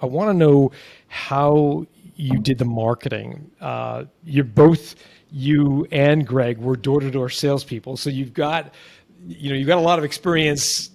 I want to know how you did the marketing. You're both, you and Greg were door-to-door salespeople, so you've got a lot of experience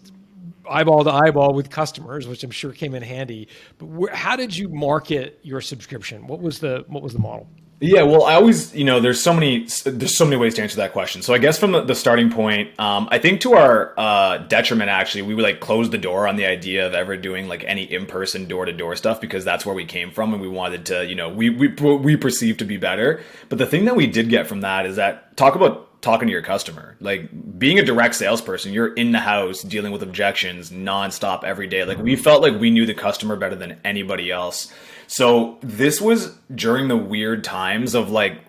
eyeball to eyeball with customers, which I'm sure came in handy. But how did you market your subscription? What was the model? Yeah, well, I always, there's so many ways to answer that question. So I guess from the starting point, I think to our detriment, actually, we would like close the door on the idea of ever doing like any in-person door-to-door stuff because that's where we came from and we wanted to, we perceived to be better. But the thing that we did get from that is that talk about talking to your customer. Like being a direct salesperson, you're in the house dealing with objections nonstop every day. Like we felt like we knew the customer better than anybody else. So this was during the weird times of like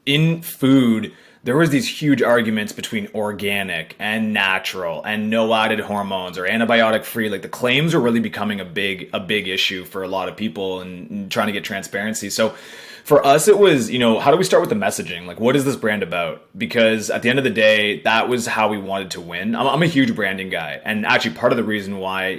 in food, there was these huge arguments between organic and natural and no added hormones or antibiotic free. Like the claims were really becoming a big issue for a lot of people and trying to get transparency. So for us, it was, how do we start with the messaging? Like, what is this brand about? Because at the end of the day, that was how we wanted to win. I'm a huge branding guy. And actually part of the reason why,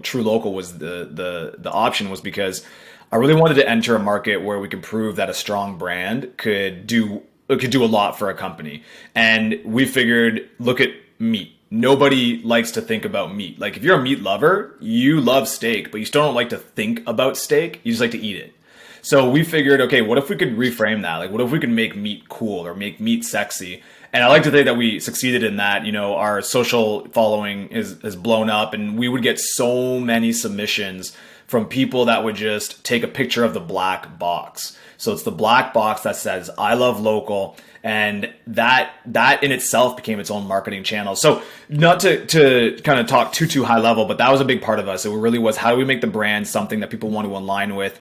True Local was the option was because I really wanted to enter a market where we could prove that a strong brand could do a lot for a company. And we figured, look at meat. Nobody likes to think about meat. Like if you're a meat lover, you love steak, but you still don't like to think about steak. You just like to eat it. So we figured, okay, what if we could reframe that? Like what if we could make meat cool or make meat sexy? And I like to think that we succeeded in that. Our social following has blown up and we would get so many submissions from people that would just take a picture of the black box. So it's the black box that says, I love local. And that in itself became its own marketing channel. So not to kind of talk too high level, but that was a big part of us. It really was, how do we make the brand something that people want to align with?